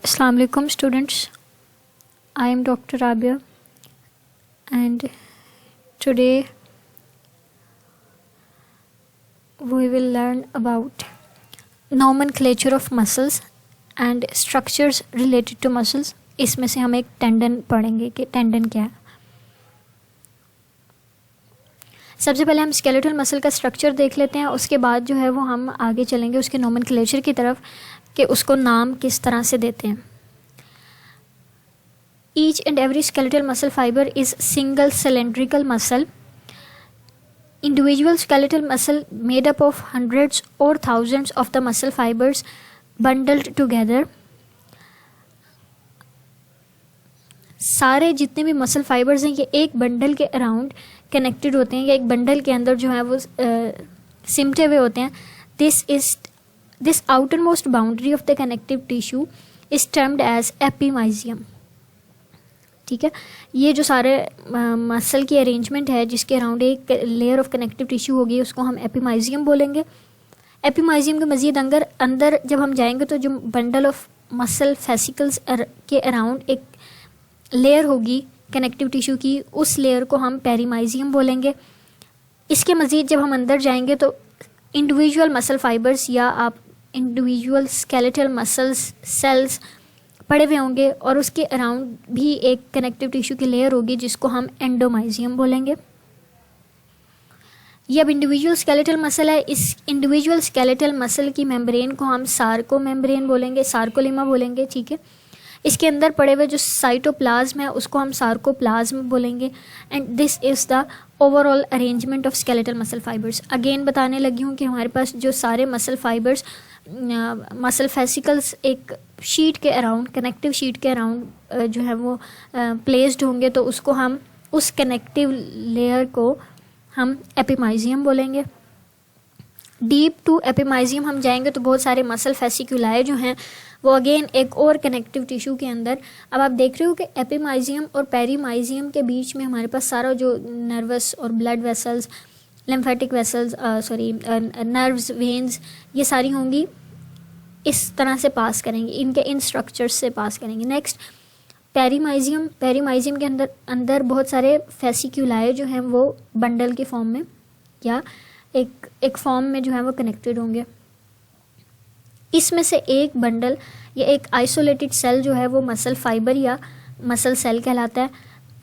Assalamu alaikum students. I am Dr. Rabia and today we will learn about nomenclature of muscles and structures related to muscles. इसमें से हम एक tendon पढ़ेंगे कि tendon क्या है. सबसे पहले हम स्केलेटल मसल का स्ट्रक्चर देख लेते हैं, उसके बाद जो है वो हम आगे चलेंगे उसके नोमेनक्लेचर की तरफ कि उसको नाम किस तरह से देते हैं. Each and every skeletal muscle fiber is single cylindrical muscle. Individual skeletal muscle made up of hundreds or thousands of the muscle fibers bundled together. सारे जितने भी मसल फाइबर्स हैं ये एक बंडल के अराउंड कनेक्टेड होते हैं या एक बंडल के अंदर जो है वो सिमटे हुए होते हैं. This outermost boundary of the connective tissue is termed as epimysium. ठीक है, ये जो सारे मसल की अरेंजमेंट है जिसके अराउंड एक लेयर ऑफ कनेक्टिव टिश्यू होगी उसको हम एपिमाइजियम बोलेंगे. एपिमाइजियम के मज़ीद अंदर जब हम जाएंगे तो जो बंडल ऑफ मसल फेसिकल्स के अराउंड एक लेयर होगी कनेक्टिव टिश्यू की, उस लेयर को हम पेरीमाइजियम बोलेंगे. इसके मज़ीद जब हम अंदर जाएंगे तो इंडिविजुअल मसल फाइबर्स या आप इंडिविजुअल स्केलेटल मसल्स सेल्स पड़े हुए होंगे और उसके अराउंड भी एक कनेक्टिव टिश्यू की लेयर होगी जिसको हम एंडोमाइजियम बोलेंगे. ये अब इंडिविजुअल स्केलेटल मसल है. इस इंडिविजुअल स्केलेटल मसल की मेम्ब्रेन को हम सार्को मेम्ब्रेन बोलेंगे, सार्कोलिमा बोलेंगे. ठीक है, इसके अंदर पड़े हुए जो साइटोप्लाज्म है उसको हम सार्कोप्लाज्म बोलेंगे. And this is the overall arrangement of skeletal muscle fibres. Again बताने लगी हूँ कि हमारे पास जो सारे मसल फाइबर्स मसल फेसिकल्स एक शीट के अराउंड कनेक्टिव शीट के अराउंड जो है वो प्लेस्ड होंगे तो उसको हम उस कनेक्टिव लेयर को हम एपिमाइजियम बोलेंगे. डीप टू एपिमाइजियम हम जाएंगे तो बहुत सारे मसल फेसिकुलाई जो हैं वो अगेन एक और कनेक्टिव टिश्यू के अंदर. अब आप देख रहे हो कि एपिमाइजियम और पेरीमाइजियम के बीच में हमारे पास सारा जो नर्वस और blood vessels, lymphatic vessels, nerves, veins, ये सारी होंगी इस तरह से पास करेंगे, इनके इन स्ट्रक्चर्स से पास करेंगे. नेक्स्ट पेरीमाइजियम के अंदर बहुत सारे फेसिकुलाई जो हैं वो बंडल के फॉर्म में या एक फॉर्म में जो है वो कनेक्टेड होंगे. इसमें से एक बंडल या एक आइसोलेटेड सेल जो है वो मसल फाइबर या मसल सेल कहलाता है.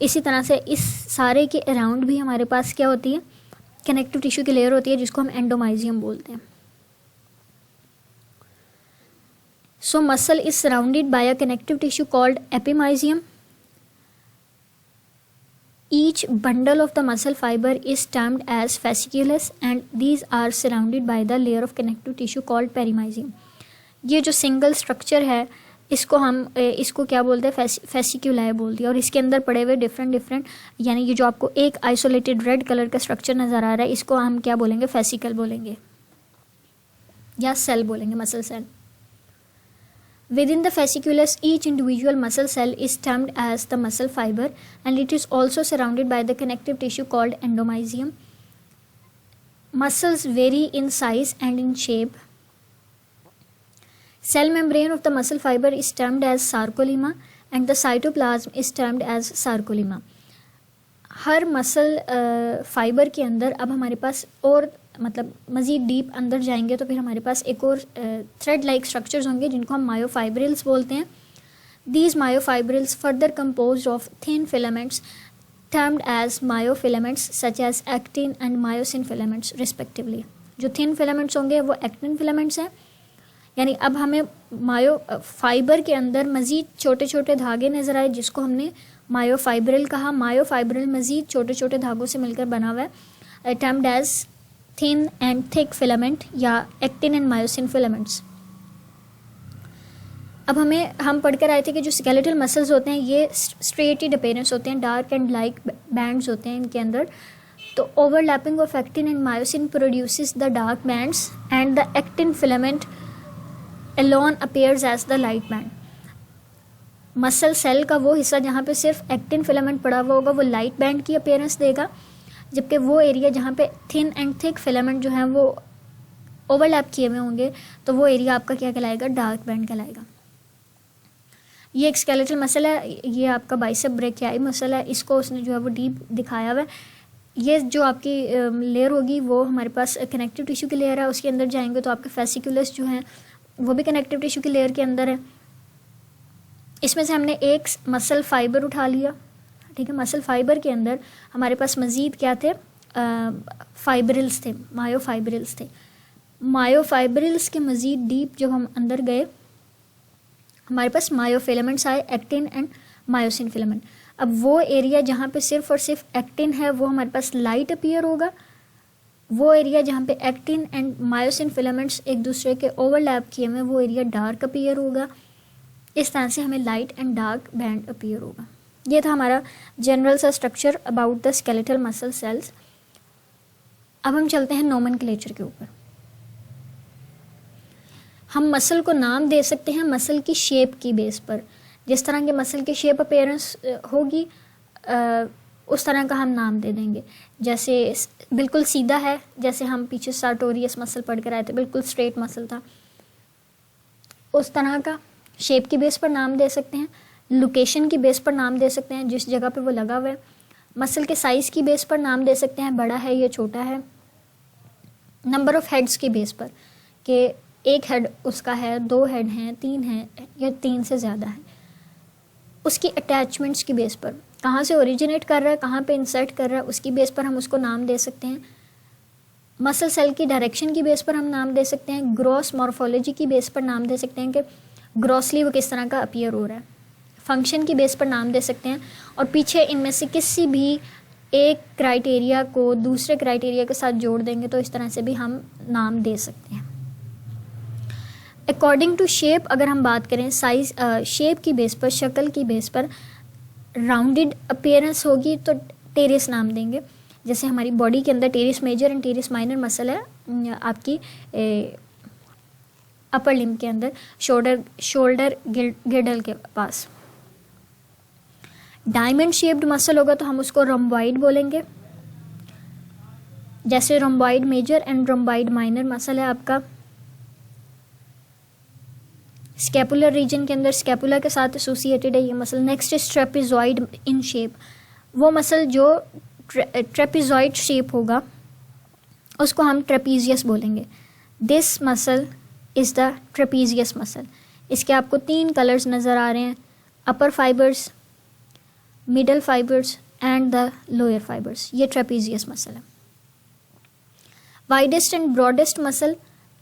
इसी तरह से इस सारे के अराउंड भी हमारे पास क्या होती है, कनेक्टिव टिश्यू की लेयर होती है जिसको हम एंडोमाइजियम बोलते हैं. So muscle is surrounded by a connective tissue called epimysium. Each bundle of the muscle fiber is termed as fasciculus and these are surrounded by the layer of connective tissue called perimysium. ये जो single structure है इसको क्या बोलते हैं, fasciculi बोलते हैं. और इसके अंदर पड़े हुए डिफरेंट यानी ये जो आपको एक आइसोलेटेड रेड कलर का स्ट्रक्चर नज़र आ रहा है इसको हम क्या बोलेंगे, फेसिकल बोलेंगे या सेल बोलेंगे, muscle cell. Within the fasciculus, each individual muscle cell is termed as the muscle fiber and it is also surrounded by the connective tissue called endomysium. Muscles vary in size and in shape. Cell membrane of the muscle fiber is termed as sarcolemma and the cytoplasm is termed as sarcolemma. Her muscle fibre के अंदर अब हमारे पास और मतलब मज़ीद deep अंदर जाएंगे तो फिर हमारे पास एक और थ्रेड लाइक स्ट्रक्चर्स होंगे जिनको हम मायोफाइब्रिल्स बोलते हैं. These myofibrils further composed of thin filaments termed as myofilaments such as actin and myosin filaments respectively. जो थिन फिलामेंट्स होंगे वो एक्टिन फिलामेंट्स हैं. यानी अब हमें मायो फाइबर के अंदर मज़ीद छोटे छोटे धागे नज़र आए जिसको हमने मायोफाइब्रिल कहा. मायोफाइब्रिल मज़ीद छोटे छोटे धागों से मिलकर बना हुआ है, termed as thin and thick filament या एक्टिन एंड मायोसिन फिलामेंट्स. अब हम पढ़कर आए थे कि जो स्केलेटल मसल्स होते हैं ये स्ट्रेटेड अपीयरेंस होते हैं, डार्क एंड लाइट बैंड्स होते हैं इनके अंदर. तो overlapping of actin and myosin produces the dark bands and the actin filament alone appears as the light band. Muscle cell का वो हिस्सा जहाँ पे सिर्फ एक्टिन फिलामेंट पड़ा हुआ होगा वो लाइट बैंड की अपीयरेंस देगा, जबकि वो एरिया जहाँ पे थिन एंड थिक फिलामेंट जो है वो ओवरलैप किए हुए होंगे तो वो एरिया आपका क्या कहलाएगा, डार्क बैंड कहलाएगा. ये एक स्केलेटल मसल है, ये आपका बाइसेप ब्रेकियाई मसल है, इसको उसने जो है वो डीप दिखाया हुआ है। ये जो आपकी लेयर होगी वो हमारे पास कनेक्टिव टिश्यू की लेयर है, उसके अंदर जाएंगे तो आपके फेसिकुलस जो हैं वो भी कनेक्टिव टिश्यू की लेयर के अंदर है। इसमें से हमने एक मसल फाइबर उठा लिया, ठीक है। मसल फाइबर के अंदर हमारे पास मज़ीद क्या थे, फाइब्रिल्स थे, मायोफाइब्रिल्स थे। मायोफाइब्रिल्स के मज़ीद डीप जब हम अंदर गए हमारे पास मायोफिलामेंट्स आए, एक्टिन एंड मायोसिन फिलामेंट। अब वो एरिया जहाँ पे सिर्फ और सिर्फ एक्टिन है वो हमारे पास लाइट अपीयर होगा, वो एरिया जहाँ पे एक्टिन एंड मायोसिन फिलामेंट्स एक दूसरे के ओवरलैप किए हुए वो एरिया डार्क अपीयर होगा। इस तरह से हमें light and dark band appear होगा। ये था हमारा जनरल सा structure about the skeletal muscle cells. अब हम चलते हैं नोमेनक्लेचर के ऊपर। हम मसल को नाम दे सकते हैं मसल की शेप की बेस पर। जिस तरह के मसल की शेप अपीयरेंस होगी उस तरह का हम नाम दे देंगे। जैसे बिल्कुल सीधा है, जैसे हम पीछे सार्टोरियस मसल पढ़ कर आए थे, बिल्कुल स्ट्रेट मसल था, उस तरह का शेप की बेस पर नाम दे सकते हैं। लोकेशन की बेस पर नाम दे सकते हैं, जिस जगह पे वो लगा हुआ है। मसल के साइज़ की बेस पर नाम दे सकते हैं, बड़ा है या छोटा है। नंबर ऑफ़ हेड्स की बेस पर कि एक हेड उसका है, 2 हेड हैं, 3 हैं या 3 से ज़्यादा है। उसकी अटैचमेंट्स की बेस पर, कहाँ से ओरिजिनेट कर रहा है, कहाँ पे इंसर्ट कर रहा है, उसकी बेस पर हम उसको नाम दे सकते हैं। मसल सेल की डायरेक्शन की बेस पर हम नाम दे सकते हैं। ग्रॉस मॉर्फोलॉजी की बेस पर नाम दे सकते हैं कि ग्रॉसली वो किस तरह का अपीयर हो रहा है। फंक्शन की बेस पर नाम दे सकते हैं। और पीछे इनमें से किसी भी एक क्राइटेरिया को दूसरे क्राइटेरिया के साथ जोड़ देंगे तो इस तरह से भी हम नाम दे सकते हैं। अकॉर्डिंग टू शेप अगर हम बात करें, साइज शेप की बेस पर, शक्ल की बेस पर राउंडेड अपीयरेंस होगी तो टेरिस नाम देंगे। जैसे हमारी बॉडी के अंदर teres major and teres minor muscle है आपकी अपर लिम्ब के अंदर, शोल्डर गिडल के पास। डायमंड शेप्ड मसल होगा तो हम उसको रोम्बॉइड बोलेंगे। जैसे rhomboid major and rhomboid minor muscle है आपका स्कैपुलर रीजन के अंदर, स्कैपुला के साथ एसोसिएटेड है ये muscle. Next is trapezoid in shape, वो मसल जो ट्रेपेजॉइड शेप होगा उसको हम ट्रेपीजियस बोलेंगे। This muscle is the trapezius muscle. इसके आपको 3 कलर्स नज़र आ रहे हैं, upper fibres, middle fibres and the lower fibres. ये ट्रेपीजियस मसल है। Widest and broadest muscle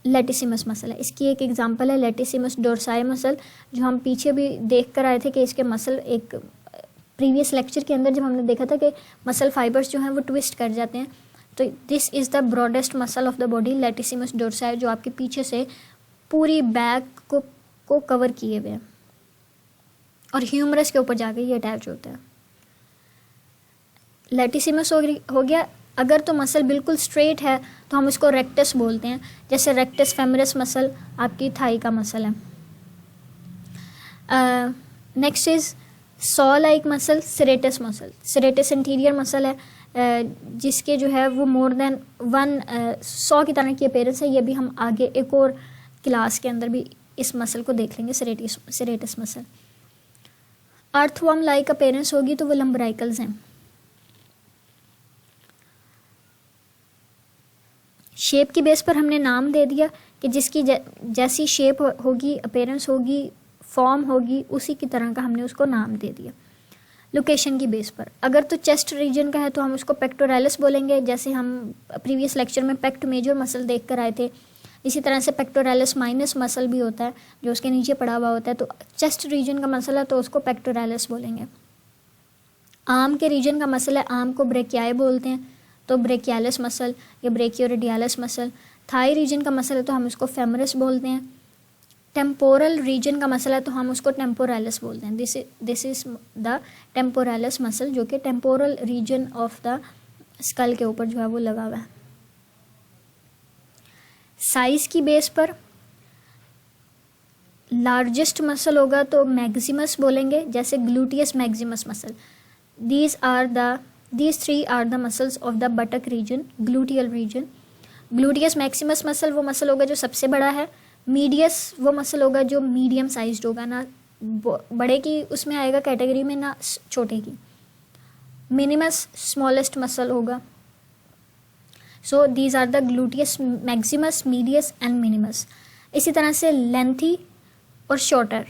latissimus muscle है। इसकी एक एग्जांपल है लेटिसिमस डोर्साई मसल, जो हम पीछे भी देख कर आए थे कि इसके मसल एक प्रीवियस लेक्चर के अंदर जब हमने देखा था कि मसल फाइबर्स जो हैं वो ट्विस्ट कर जाते हैं। तो this is the broadest muscle of the body latissimus dorsi, जो आपके पीछे से पूरी बैक को कवर किए हुए हैं और ह्यूमरस के ऊपर जाके ये अटैच होता है। लेटिसिमस हो गया। अगर तो मसल बिल्कुल स्ट्रेट है तो हम उसको रेक्टस बोलते हैं। जैसे रेक्टस फेमरस मसल आपकी थाई का मसल है। Next is saw like muscle, serratus muscle. Serratus interior muscle है जिसके जो है वो मोर देन 1 सॉ की तरह की अपीयरेंस है। ये भी हम आगे एक और क्लास के अंदर भी इस मसल को देख लेंगे, serratus muscle. Earthworm like appearance होगी तो वो लंबराइकल्स हैं। शेप की बेस पर हमने नाम दे दिया कि जिसकी जैसी शेप होगी, अपीयरेंस होगी, फॉर्म होगी, उसी की तरह का हमने उसको नाम दे दिया। लोकेशन की बेस पर अगर तो चेस्ट रीजन का है तो हम उसको पेक्टोरालिस बोलेंगे, जैसे हम प्रीवियस लेक्चर में पेक्ट मेजर मसल देख कर आए थे। इसी तरह से पेक्टोरालिस माइनस मसल भी होता है जो उसके नीचे पड़ा हुआ होता है। तो चेस्ट रीजन का मसल है तो उसको पेक्टोरालिस बोलेंगे। आर्म के रीजन का मसल है, आर्म को ब्रेकियाई बोलते हैं तो ब्रेकियालिस मसल या ब्रेकियोरेडियालिस मसल। थाई रीजन का मसल है तो हम उसको फेमरस बोलते हैं। टेम्पोरल रीजन का मसल है तो हम उसको टेम्पोरालिस बोलते हैं। This is the temporalis muscle, जो कि temporal region of the skull के ऊपर जो है वो लगा हुआ है। साइज की बेस पर लार्जेस्ट मसल होगा तो मैक्सिमस बोलेंगे, जैसे gluteus Maximus muscle. These 3 are the muscles of the buttock region, gluteal region. Gluteus maximus muscle वो मसल होगा जो सबसे बड़ा है। मीडियस वो मसल होगा जो मीडियम साइज्ड होगा, ना बड़े की उसमें आएगा कैटेगरी में, ना छोटे की। मिनिमस स्मॉलेस्ट मसल होगा। So these are the gluteus maximus, medius and minimus. इसी तरह से लेंथी और शॉर्टर,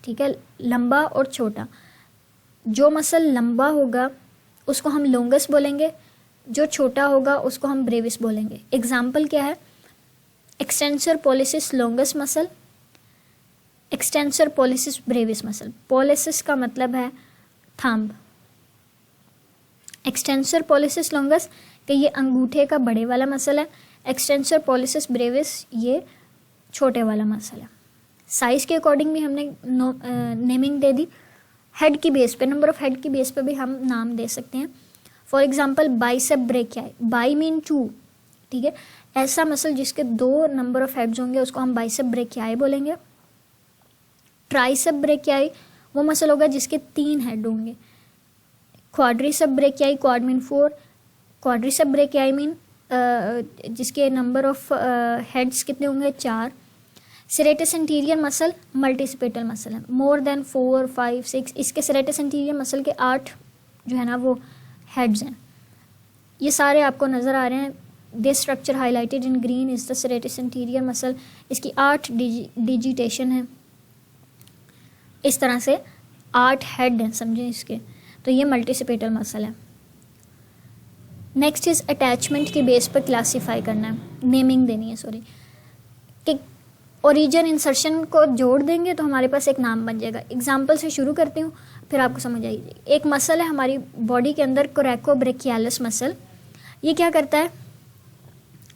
ठीक है, लंबा और छोटा। जो मसल लंबा होगा उसको हम लॉन्गेस्ट बोलेंगे, जो छोटा होगा उसको हम ब्रेविस बोलेंगे। एग्जाम्पल क्या है? Extensor pollicis longest muscle, extensor pollicis Brevis muscle. Pollicis का मतलब है थंब, एक्सटेंसर पॉलिसिस लॉन्गेस्ट कि ये अंगूठे का बड़े वाला मसल है, एक्सटेंसर पॉलिसिस ब्रेविस ये छोटे वाला मसल है। साइज के अकॉर्डिंग भी हमने नेमिंग दे दी। हेड की बेस पे, नंबर ऑफ हेड की बेस पे भी हम नाम दे सकते हैं। For example bicep brachii, by mean 2, ठीक है, ऐसा मसल जिसके 2 नंबर ऑफ हेड्स होंगे उसको हम बाइसेप ब्रेकियाई बोलेंगे। ट्राइसेप ब्रेकियाई वो मसल होगा जिसके 3 हेड होंगे। Quadricep brachii, quad mean 4, quadricep brachii mean जिसके नंबर ऑफ हेड्स कितने होंगे? 4। सेरेटस इंटीरियर मसल मल्टीस्पेटल मसल है, मोर देन 4, 5, 6। इसके सेरेटस इंटीरियर मसल के 8 जो है ना वो हेड्स हैं। ये सारे आपको नज़र आ रहे हैं। This structure highlighted in green is the serratus interior muscle. इसकी 8 डिजिटेशन है। इस तरह से 8 हेड हैं, समझें इसके। तो ये मल्टीस्पेटल मसल है। नेक्स्ट इज अटैचमेंट के बेस पर क्लासीफाई करना है, नेमिंग देनी है, सॉरी, कि ओरिजिन इंसर्शन को जोड़ देंगे तो हमारे पास एक नाम बन जाएगा। एग्जाम्पल से शुरू करती हूँ फिर आपको समझ आएगी। एक मसल है हमारी बॉडी के अंदर, कोरेकोब्रेकियालिस मसल। ये क्या करता है?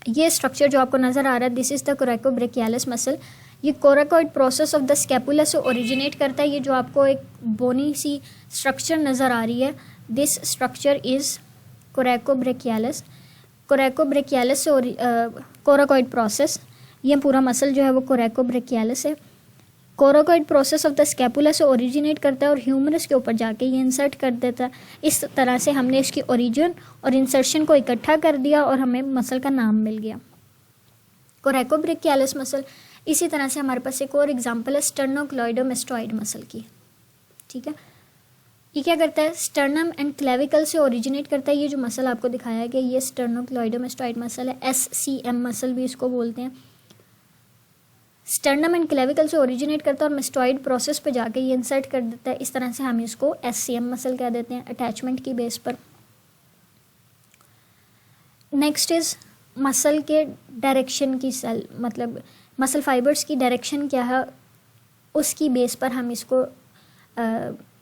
ये स्ट्रक्चर जो आपको नज़र आ रहा है, this is the coracobrachialis muscle. ये coracoid process of the scapula से ओरिजिनेट करता है। ये जो आपको एक बोनी सी स्ट्रक्चर नज़र आ रही है, this structure is coracobrachialis. Coracobrachialis से कोराकोइड प्रोसेस, ये पूरा मसल जो है वो कोरेकोब्रेकियालिस है। Coracoid process of the scapula से ओरिजिनेट करता है और ह्यूमरस के ऊपर जाके ये इंसर्ट कर देता है। इस तरह से हमने इसकी ओरिजिन और इंसर्शन को इकट्ठा कर दिया और हमें मसल का नाम मिल गया, कोरेकोब्रेकियालिस मसल। इसी तरह से हमारे पास एक और एग्जांपल है स्टर्नोक्लेइडोमास्टोइड मसल की, ठीक है। ये क्या करता है? स्टर्नम एंड क्लेविकल से ओरिजिनेट करता है। ये जो मसल आपको दिखाया गया ये स्टर्नोक्लेइडोमास्टोइड मसल है, SCM मसल भी इसको बोलते हैं। स्टर्नम एंड क्लेविकल से ओरिजिनेट करता है और मेस्टोइड प्रोसेस पे जाके ये इंसर्ट कर देता है। इस तरह से हम इसको SCM मसल कह देते हैं, अटैचमेंट की बेस पर। नेक्स्ट इज मसल के डायरेक्शन की सेल, मतलब मसल फाइबर्स की डायरेक्शन क्या है उसकी बेस पर हम इसको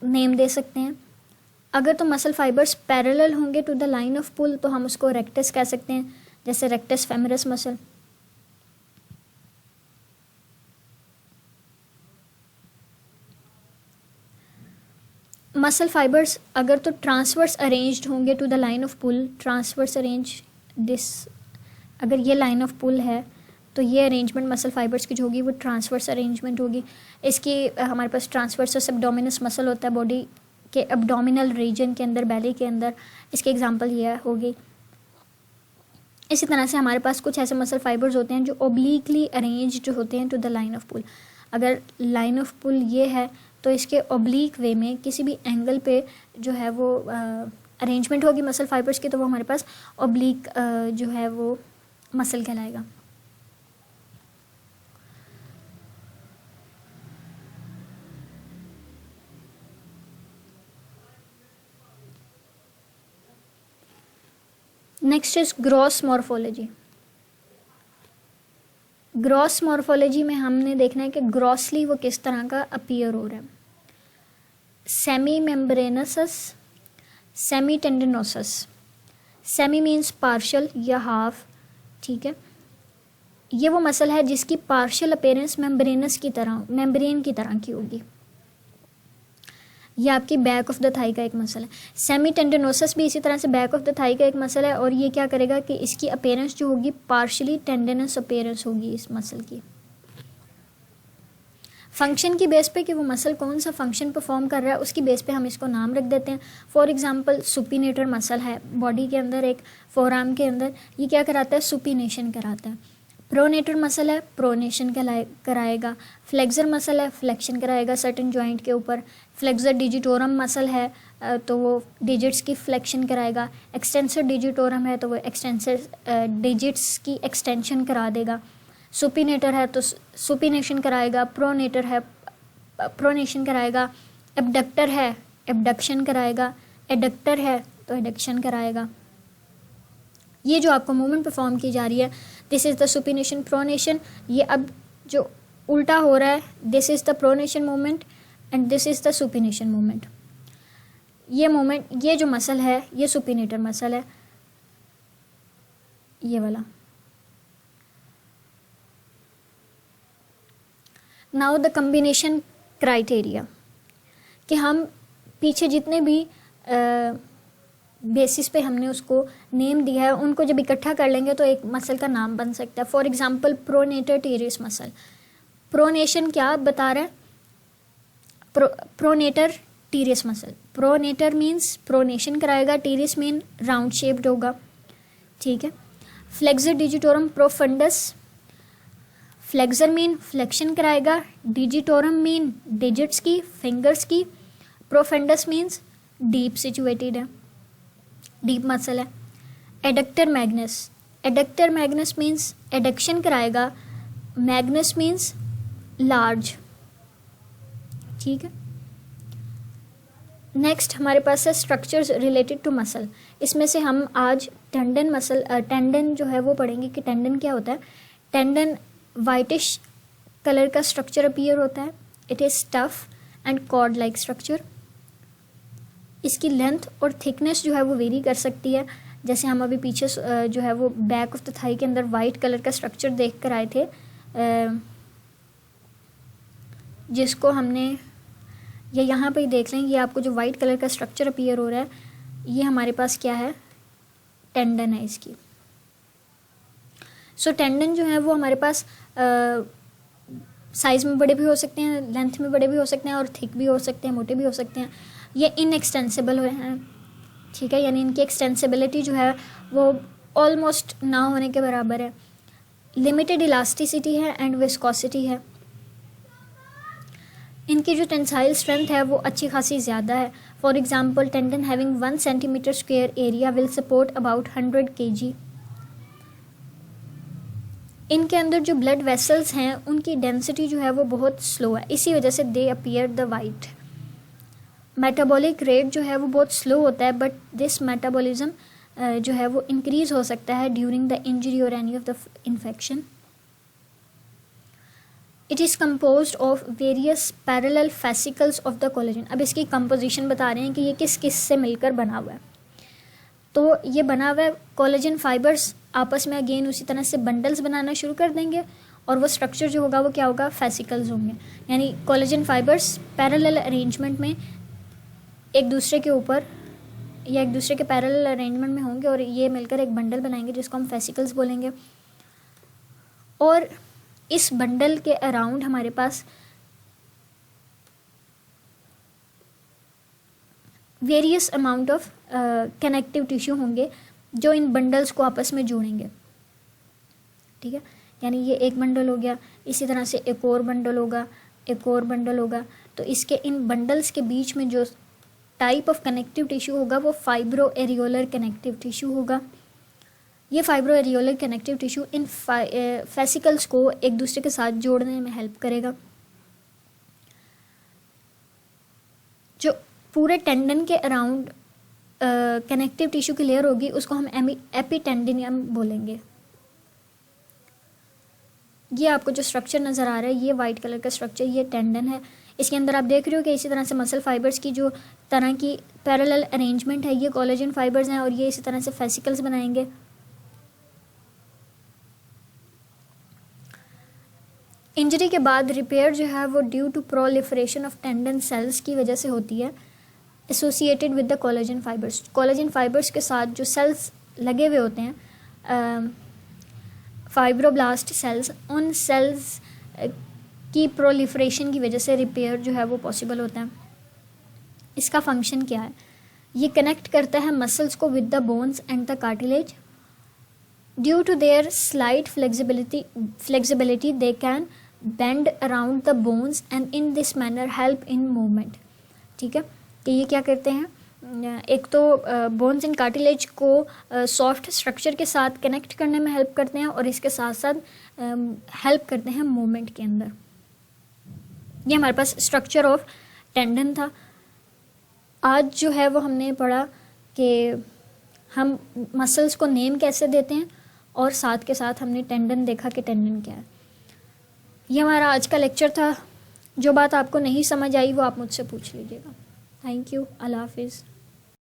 नेम दे सकते हैं। अगर तो मसल फाइबर्स पैरेलल होंगे to the line of pull तो हम उसको रेक्टस कह सकते हैं, जैसे rectus femoris muscle. Muscle fibres अगर तो ट्रांसवर्स अरेंज्ड होंगे to the line of pull, transverse arrange this, अगर ये लाइन ऑफ पुल है तो ये अरेंजमेंट मसल फाइबर्स की जो होगी वो ट्रांसवर्स अरेंजमेंट होगी। इसकी हमारे पास ट्रांसवर्सस एब्डोमिनस मसल होता है बॉडी के एब्डोमिनल रीजन के अंदर, बेली के अंदर। इसके एग्जांपल ये होगी। इसी तरह से हमारे पास कुछ ऐसे मसल फाइबर्स होते हैं जो ओब्लिकली अरेंज्ड होते हैं टू द लाइन ऑफ पुल। अगर लाइन ऑफ पुल ये है तो इसके ओब्लिक वे में किसी भी एंगल पे जो है वो अरेंजमेंट होगी मसल फाइबर्स की, तो वो हमारे पास ओब्लिक जो है वो मसल कहलाएगा। Next is gross morphology. Gross morphology में हमने देखना है कि ग्रॉसली वो किस तरह का अपीयर हो रहा है। Semi membranosus, semi tendinosus. Semi means partial या हाफ, ठीक है। ये वो मसल है जिसकी पार्शियल अपीयरेंस मेम्ब्रेनस की तरह, मेम्ब्रेन की तरह की होगी। ये आपकी बैक ऑफ द थाई का एक मसल है। सेमी टेंडिनोसस भी इसी तरह से बैक ऑफ द थाई का एक मसल है और ये क्या करेगा कि इसकी अपीयरेंस जो होगी पार्शियली टेंडिनस अपीयरेंस होगी इस मसल की। फंक्शन की बेस पे कि वो मसल कौन सा फंक्शन परफॉर्म कर रहा है उसकी बेस पे हम इसको नाम रख देते हैं। फॉर एग्जांपल सुपिनेटर मसल है बॉडी के अंदर, एक फोरआर्म के अंदर, ये क्या कराता है? सुपिनेशन कराता है। प्रोनेटर मसल है, प्रोनेशन कराएगा। फ्लेक्सर मसल है, फ्लेक्शन कराएगा सर्टेन जॉइंट के ऊपर। फ्लेक्सर डिजिटोरम मसल है तो वो डिजिट्स की फ्लेक्शन कराएगा। एक्सटेंसर डिजिटोरम है तो वो एक्सटेंसर डिजिट्स की एक्सटेंशन करा देगा। सुपिनेटर है तो सुपिनेशन कराएगा। प्रोनेटर है, प्रोनेशन कराएगा। एबडक्टर है, एबडक्शन कराएगा। एडक्टर है तो एडक्शन कराएगा। ये जो आपको मूवमेंट परफॉर्म की जा रही है, this is the supination pronation. ये अब जो उल्टा हो रहा है, this is the pronation movement and this is the supination movement. ये मूवमेंट, ये जो मसल है ये सुपिनेटर मसल है, ये वाला। नाउ द कम्बिनेशन क्राइटेरिया, कि हम पीछे जितने भी बेसिस पे हमने उसको नेम दिया है उनको जब इकट्ठा कर लेंगे तो एक मसल का नाम बन सकता है। For example pronator teres muscle. Pronation क्या बता रहा है? Pronator teres muscle. Pronator means pronation कराएगा, टीरियस मीन राउंड शेप्ड होगा, ठीक है। Flexor digitorum profundus. Flexor mean flexion कराएगा, डिजिटोरम मीन डिजिट्स की, फिंगर्स की। प्रोफंडस मीन्स डीप सिचुएटेड है, डीप मसल है। Adductor magnus. Adductor magnus means adduction कराएगा, मैग्नस मीन्स लार्ज, ठीक है। नेक्स्ट हमारे पास है स्ट्रक्चर्स रिलेटेड टू मसल। इसमें से हम आज टेंडन मसल, टेंडन जो है वो पढ़ेंगे कि टेंडन क्या होता है। टेंडन वाइटिश कलर का स्ट्रक्चर अपीयर होता है। It is tough and chord like structure. इसकी लेंथ और थिकनेस जो है वो वेरी कर सकती है। जैसे हम अभी पीछे जो है वो बैक ऑफ द थाई के अंदर वाइट कलर का स्ट्रक्चर देख कर आए थे, जिसको हमने, या यहाँ पे ही देख लें, ये आपको जो वाइट कलर का स्ट्रक्चर अपीयर हो रहा है ये हमारे पास क्या है? टेंडन है इसकी। सो टेंडन जो है वो हमारे पास साइज़ में बड़े भी हो सकते हैं, लेंथ में बड़े भी हो सकते हैं और थिक भी हो सकते हैं, मोटे भी हो सकते हैं। ये इनएक्सटेंसिबल हैं, ठीक है, यानी इनकी एक्सटेंसिबिलिटी जो है वो ऑलमोस्ट ना होने के बराबर है। लिमिटेड इलास्टिसिटी है एंड विस्कोसिटी है। इनकी जो टेंसाइल स्ट्रेंथ है वो अच्छी खासी ज़्यादा है। For example tendon having 1 centimetre square area will support about 100 kg। इनके अंदर जो ब्लड वेसल्स हैं उनकी डेंसिटी जो है वो बहुत स्लो है, इसी वजह से दे appear the white. Metabolic rate जो है वो बहुत स्लो होता है, बट दिस मेटाबॉलिज्म जो है वो इंक्रीज हो सकता है ड्यूरिंग द इंजरी और any of the infection. It is composed of various parallel fascicles of the collagen. अब इसकी कंपोजिशन बता रहे हैं कि ये किस किस से मिलकर बना हुआ है। तो ये बना हुआ है कोलेजन फाइबर्स आपस में अगेन उसी तरह से बंडल्स बनाना शुरू कर देंगे और वो स्ट्रक्चर जो होगा वो क्या होगा? फेसिकल्स होंगे। यानी कोलेजन फाइबर्स पैरेलल अरेंजमेंट में एक दूसरे के ऊपर या एक दूसरे के पैरेलल अरेंजमेंट में होंगे और ये मिलकर एक बंडल बनाएंगे जिसको हम फेसिकल्स बोलेंगे। और इस बंडल के अराउंड हमारे पास various amount of connective tissue होंगे जो इन बंडल्स को आपस में जोड़ेंगे, ठीक है। यानी ये एक बंडल हो गया, इसी तरह से एक और बंडल होगा, एक और बंडल होगा। तो इसके इन बंडल्स के बीच में जो टाइप ऑफ कनेक्टिव टिश्यू होगा वो फाइब्रो एरियोलर कनेक्टिव टिश्यू होगा। ये fibro areolar connective tissue in fascicles को एक दूसरे के साथ जोड़ने में हेल्प करेगा। जो पूरे टेंडन के अराउंड कनेक्टिव टिश्यू की लेयर होगी उसको हम एपिटेंडिनियम बोलेंगे। ये आपको जो स्ट्रक्चर नज़र आ रहा है ये वाइट कलर का स्ट्रक्चर, ये टेंडन है। इसके अंदर आप देख रहे हो कि इसी तरह से मसल फाइबर्स की जो तरह की पैरेलल अरेंजमेंट है ये कोलेजन फाइबर्स हैं और ये इसी तरह से फेसिकल्स बनाएंगे। इंजरी के बाद रिपेयर जो है वो due to proliferation of tendon cells की वजह से होती है, associated with the collagen fibres. Collagen fibres के साथ जो सेल्स लगे हुए होते हैं फाइब्रोब्लास्ट सेल्स, उन सेल्स की प्रोलिफरेशन की वजह से रिपेयर जो है वो पॉसिबल होता है। इसका फंक्शन क्या है? ये कनेक्ट करता है मसल्स को with the bones and the cartilage. Due to their slight flexibility they can bend around the bones and in this manner help in movement. ठीक है, तो ये क्या करते हैं, एक तो बोन्स एंड कार्टिलेज को सॉफ्ट स्ट्रक्चर के साथ कनेक्ट करने में हेल्प करते हैं और इसके साथ साथ हेल्प करते हैं मूवमेंट के अंदर। ये हमारे पास स्ट्रक्चर ऑफ टेंडन था। आज जो है वो हमने पढ़ा कि हम मसल्स को नेम कैसे देते हैं और साथ के साथ हमने टेंडन देखा कि टेंडन क्या है। ये हमारा आज का लेक्चर था। जो बात आपको नहीं समझ आई वो आप मुझसे पूछ लीजिएगा। Thank you. अल्लाह हाफिज़।